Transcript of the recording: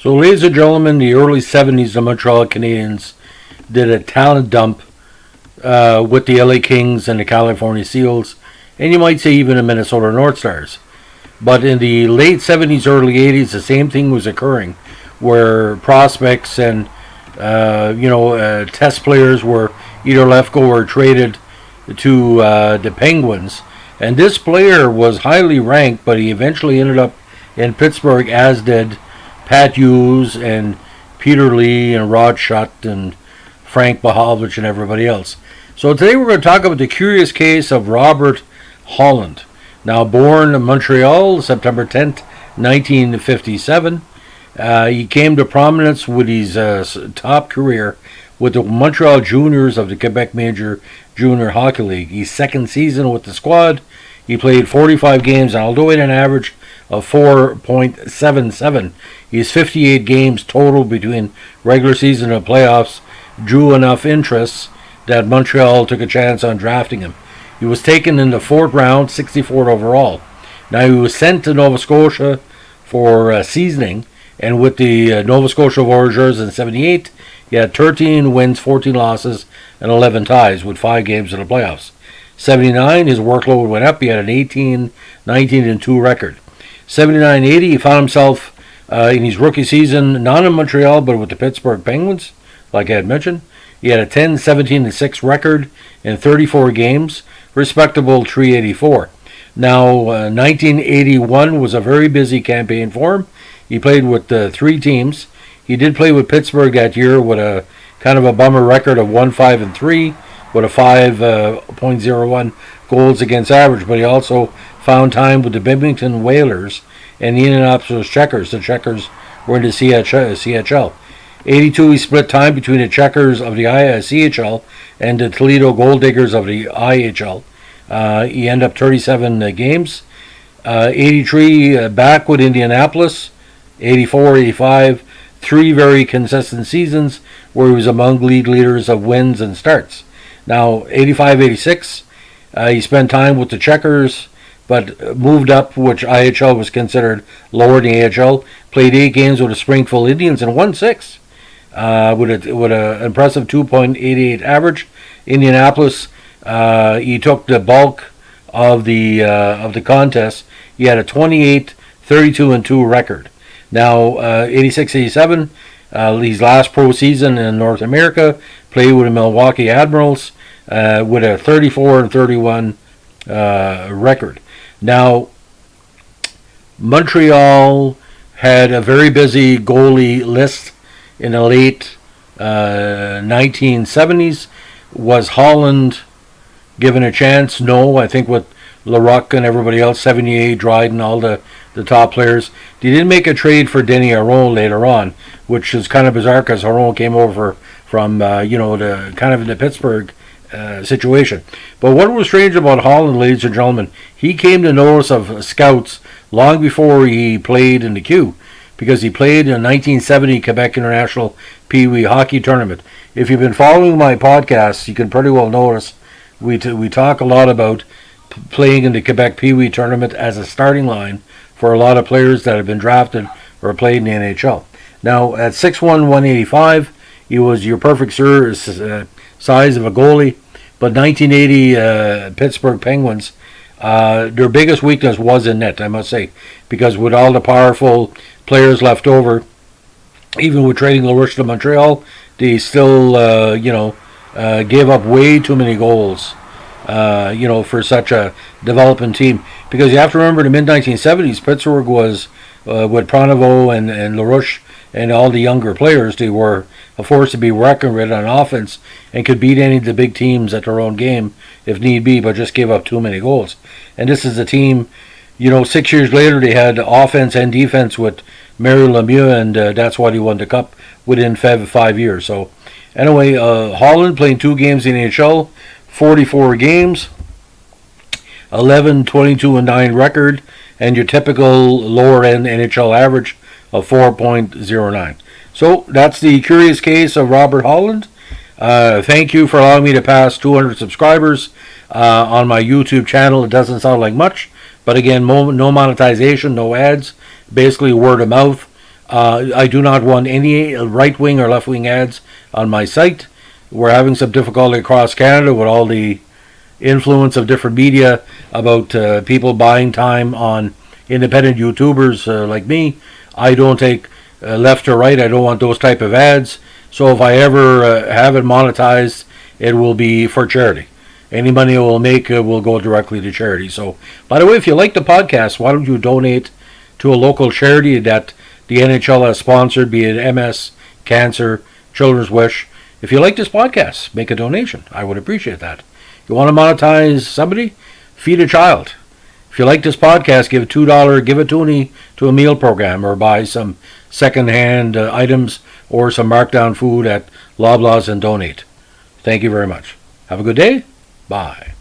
So, ladies and gentlemen, the early 70s, the Montreal Canadiens did a talent dump with the LA Kings and the California Seals, and you might say even the Minnesota North Stars. But in the late 70s, early 80s, the same thing was occurring, where prospects and test players were either let go or traded to the Penguins. And this player was highly ranked, but he eventually ended up in Pittsburgh, as did Pat Hughes and Peter Lee and Rod Schutt and Frank Bahovich and everybody else. So today we're going to talk about the curious case of Robert Holland. Now born in Montreal, September 10th, 1957. He came to prominence with his top career with the Montreal Juniors of the Quebec Major Junior Hockey League. His second season with the squad, he played 45 games, and although he had an average of 4.77, his 58 games total between regular season and playoffs drew enough interest that Montreal took a chance on drafting him. He was taken in the fourth round, 64th overall. Now he was sent to Nova Scotia for seasoning, and with the Nova Scotia Voyageurs in 78, he had 13 wins, 14 losses, and 11 ties with 5 games in the playoffs. 79, his workload went up. He had an 18, 19, and 2 record. 79-80, he found himself in his rookie season, not in Montreal, but with the Pittsburgh Penguins, like I had mentioned. He had a 10, 17, and 6 record in 34 games, respectable 384. Now, 1981 was a very busy campaign for him. He played with 3 teams. He did play with Pittsburgh that year with a kind of a bummer record of 1-5-3 with a 5.01 goals against average, but he also found time with the Binghamton Whalers and the Indianapolis Checkers. The Checkers were in the CHL. 82, he split time between the Checkers of the CHL and the Toledo Gold Diggers of the IHL. He ended up 37 games. 83, back with Indianapolis. 84, 85, 3 very consistent seasons where he was among league leaders of wins and starts. Now, 85, 86, he spent time with the Checkers, but moved up, which IHL was considered lower than the AHL. Played 8 games with the Springfield Indians and won 6 with an impressive 2.88 average. Indianapolis, he took the bulk of the contest. He had a 28, 32, and 2 record. Now, 86-87, his last pro season in North America, played with the Milwaukee Admirals with a 34 and 31 record. Now, Montreal had a very busy goalie list in the late 1970s. Was Holland given a chance? No, I think with LaRocque and everybody else, 78, Dryden, all the top players. They did make a trade for Denis Aron later on, which is kind of bizarre because Aron came over from the kind of the Pittsburgh situation. But what was strange about Holland, ladies and gentlemen, he came to notice of scouts long before he played in the Q, because he played in the 1970 Quebec International Pee Wee Hockey Tournament. If you've been following my podcast, you can pretty well notice we talk a lot about playing in the Quebec Pee Wee Tournament as a starting line for a lot of players that have been drafted or played in the NHL. Now, at 6'1", 185, he was your perfect size of a goalie. But 1980 Pittsburgh Penguins, their biggest weakness was in net, I must say, because with all the powerful players left over, even with trading LaRouche to Montreal, they still, gave up way too many goals, for such a developing team. Because you have to remember, in the mid-1970s, Pittsburgh was, with Pronovo and LaRouche and all the younger players, they were a force to be reckoned with on offense and could beat any of the big teams at their own game if need be, but just gave up too many goals. And this is a team, 6 years later, they had offense and defense with Mario Lemieux, and that's why they won the Cup within 5 years. So, anyway, Holland playing 2 games in the NHL, 44 games, 11, 22, and 9 record, and your typical lower-end NHL average of 4.09. So that's the curious case of Robert Holland. Thank you for allowing me to pass 200 subscribers on my YouTube channel. It doesn't sound like much, but again, no monetization, no ads, basically word of mouth. I do not want any right-wing or left-wing ads on my site. We're having some difficulty across Canada with all the influence of different media about people buying time on independent YouTubers like me. I don't take left or right. I don't want those type of ads. So if I ever have it monetized, it will be for charity. Any money it will make will go directly to charity. So, by the way, if you like the podcast, why don't you donate to a local charity that the NHL has sponsored, be it MS, Cancer, Children's Wish. If you like this podcast, make a donation. I would appreciate that. You want to monetize somebody? Feed a child. If you like this podcast, give $2, give a toonie to a meal program, or buy some second-hand items or some markdown food at Loblaws and donate. Thank you very much. Have a good day. Bye.